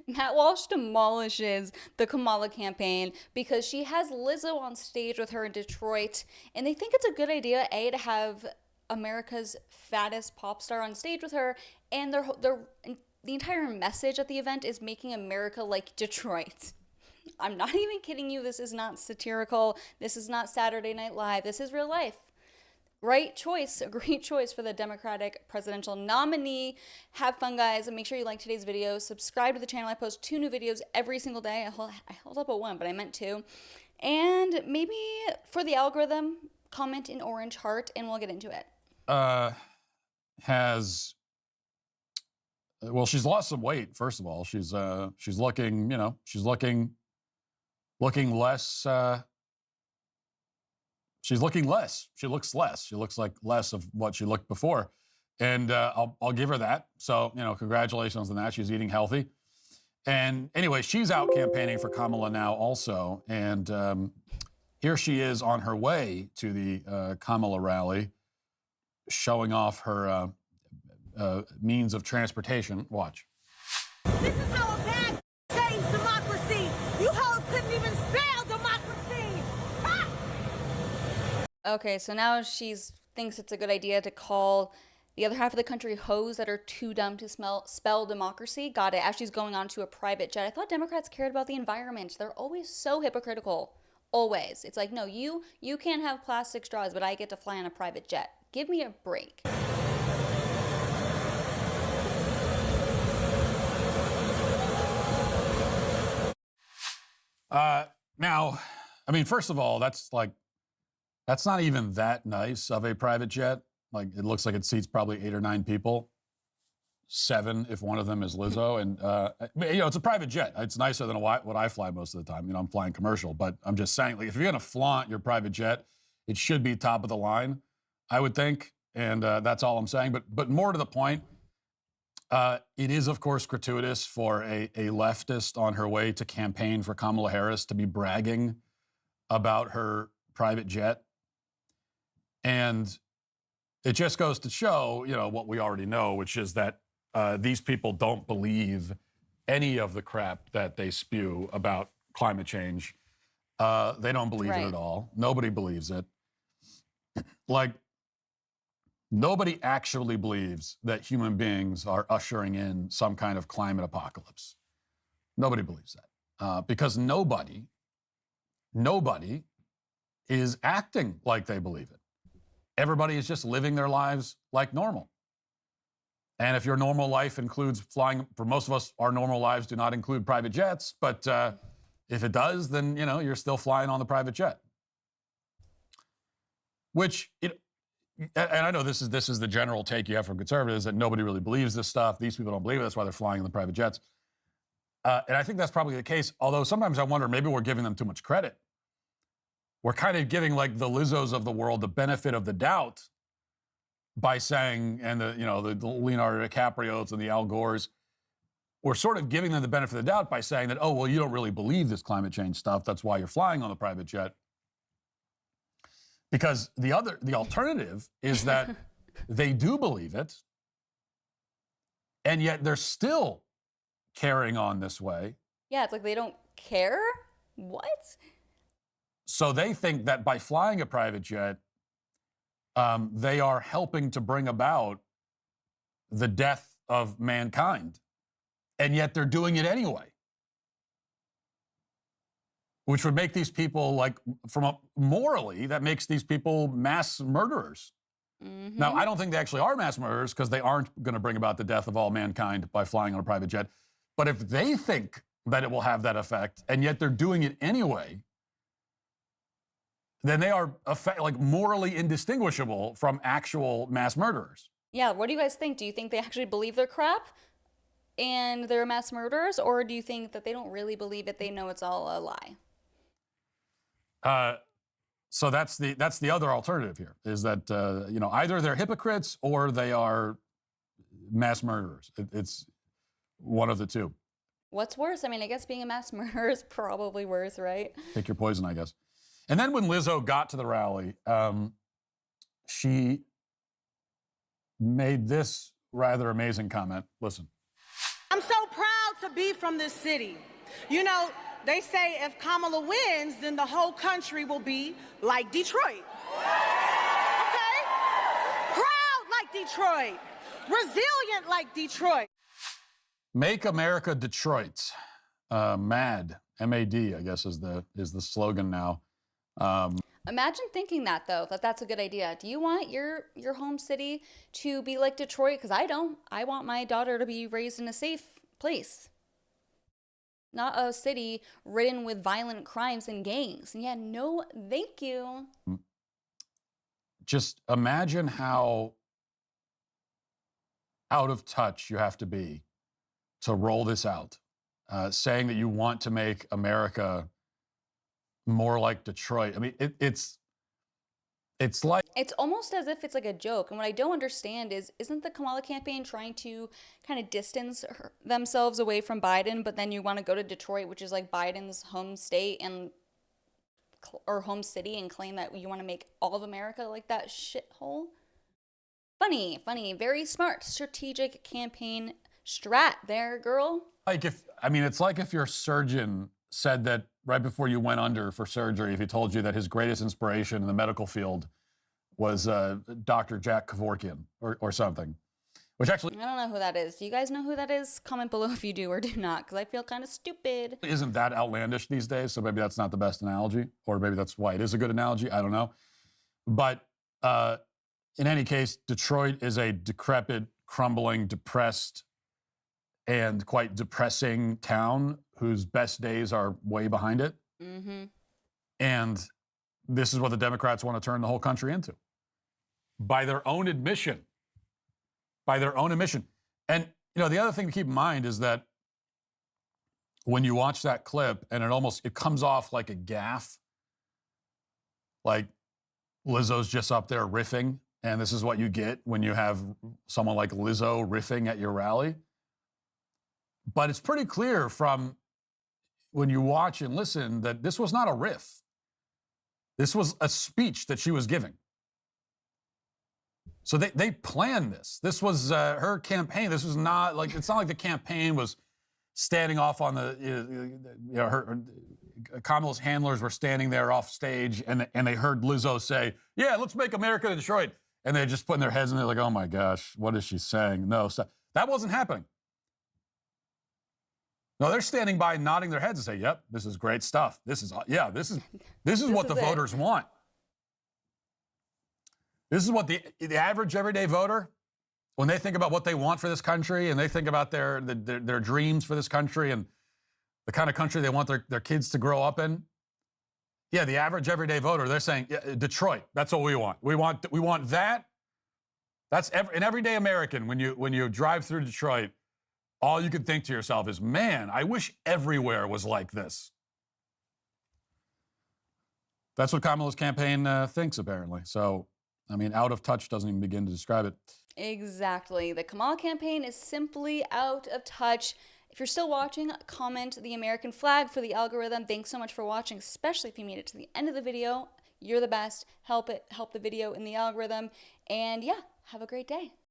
Matt Walsh demolishes the Kamala campaign because she has Lizzo on stage with her in Detroit, and they think it's a good idea, A, to have America's fattest pop star on stage with her, and the entire message at the event is making America like Detroit. I'm not even kidding you. This is not satirical. This is not Saturday Night Live. This is real life. Right choice, a great choice for the Democratic presidential nominee. Have fun, guys, and make sure you like today's video. Subscribe to the channel. I post 2 new videos every single day. I held up a 1, but I meant 2. And maybe for the algorithm, comment in orange heart, and we'll get into it. Well, she's lost some weight. First of all, she's looking, she's looking less. She's looking less. She looks less. She looks like less of what she looked before. And I'll give her that. So, congratulations on that. She's eating healthy. And anyway, she's out campaigning for Kamala now also. And here she is on her way to the Kamala rally, showing off her means of transportation. Watch. This is how a bad saves democracy. You hoes couldn't even spell democracy. Ha! Okay, so now she thinks it's a good idea to call the other half of the country hoes that are too dumb to spell democracy. Got it. As she's going on to a private jet. I thought Democrats cared about the environment. They're always so hypocritical. Always. It's like, no, you can't have plastic straws, but I get to fly on a private jet. Give me a break. Now, I mean, first of all, that's not even that nice of a private jet. Like, it looks like it seats probably 8 or 9 people, 7 if one of them is Lizzo. And, it's a private jet. It's nicer than what I fly most of the time. I'm flying commercial. But I'm just saying, like, if you're going to flaunt your private jet, it should be top of the line, I would think. And that's all I'm saying. But more to the point, it is, of course, gratuitous for a leftist on her way to campaign for Kamala Harris to be bragging about her private jet. And it just goes to show, what we already know, which is that these people don't believe any of the crap that they spew about climate change. They don't believe it at all. Nobody believes it. Like, nobody actually believes that human beings are ushering in some kind of climate apocalypse. Nobody believes that because nobody is acting like they believe it. Everybody is just living their lives like normal. And if your normal life includes flying, for most of us, our normal lives do not include private jets. But if it does, then, you're still flying on the private jet. Which, and I know this is the general take you have from conservatives, that nobody really believes this stuff. These people don't believe it. That's why they're flying in the private jets. And I think that's probably the case. Although sometimes I wonder, maybe we're giving them too much credit. We're kind of giving, like, the Lizzos of the world the benefit of the doubt by saying, and the Leonardo DiCaprios and the Al Gores, we're sort of giving them the benefit of the doubt by saying that, oh, well, you don't really believe this climate change stuff. That's why you're flying on the private jet. Because the alternative is that they do believe it, and yet they're still carrying on this way. Yeah, it's like they don't care. What? So they think that by flying a private jet, they are helping to bring about the death of mankind. And yet they're doing it anyway. Which would make these people, like, morally, that makes these people mass murderers. Mm-hmm. Now, I don't think they actually are mass murderers because they aren't going to bring about the death of all mankind by flying on a private jet. But if they think that it will have that effect, and yet they're doing it anyway, then they are morally indistinguishable from actual mass murderers. Yeah, what do you guys think? Do you think they actually believe their crap and they're mass murderers, or do you think that they don't really believe it, they know it's all a lie? So that's the other alternative here, is that either they're hypocrites or they are mass murderers. It's one of the two. What's worse? I mean, I guess being a mass murderer is probably worse, right? Pick your poison, I guess. And then when Lizzo got to the rally, she made this rather amazing comment. Listen. I'm so proud to be from this city. You know, they say if Kamala wins, then the whole country will be like Detroit. Okay? Proud like Detroit. Resilient like Detroit. Make America Detroit. MAD, M-A-D, I guess is the slogan now. Imagine thinking that, though, that that's a good idea. Do you want your home city to be like Detroit? Because I don't. I want my daughter to be raised in a safe place. Not a city ridden with violent crimes and gangs. And yeah, no, thank you. Just imagine how out of touch you have to be to roll this out. Saying that you want to make America more like Detroit. I mean, it's like... It's almost as if it's like a joke. And what I don't understand is, isn't the Kamala campaign trying to kind of distance themselves away from Biden, but then you want to go to Detroit, which is like Biden's home state and or home city, and claim that you want to make all of America like that shithole? Funny, very smart, strategic campaign strat there, girl. Like it's like if your surgeon said that right before you went under for surgery, if he told you that his greatest inspiration in the medical field was Dr. Jack Kevorkian or something, which actually... I don't know who that is. Do you guys know who that is? Comment below if you do or do not, because I feel kind of stupid. Isn't that outlandish these days? So maybe that's not the best analogy, or maybe that's why it is a good analogy. I don't know. But in any case, Detroit is a decrepit, crumbling, depressed, and quite depressing town whose best days are way behind it. Mm-hmm. And this is what the Democrats want to turn the whole country into. By their own admission. And, the other thing to keep in mind is that when you watch that clip and it comes off like a gaffe, like Lizzo's just up there riffing, and this is what you get when you have someone like Lizzo riffing at your rally. But it's pretty clear from when you watch and listen that this was not a riff. This was a speech that she was giving. So they planned this. This was her campaign. This was not like, it's not like the campaign was standing off on her Kamala's handlers were standing there off stage and they heard Lizzo say, yeah, let's make America Detroit. And they're just putting their heads in there like, oh my gosh, what is she saying? No, that wasn't happening. No, they're standing by nodding their heads and say, yep, this is great stuff. This is what the voters want. This is what the average everyday voter, when they think about what they want for this country and they think about their dreams for this country and the kind of country they want their kids to grow up in. Yeah, the average everyday voter, they're saying, yeah, Detroit, that's what we want. We want that. That's an everyday American. When you drive through Detroit, all you can think to yourself is, man, I wish everywhere was like this. That's what Kamala's campaign thinks, apparently. So, I mean, out of touch doesn't even begin to describe it. Exactly. The Kamala campaign is simply out of touch. If you're still watching, comment the American flag for the algorithm. Thanks so much for watching, especially if you made it to the end of the video. You're the best. Help the video in the algorithm. And yeah, have a great day.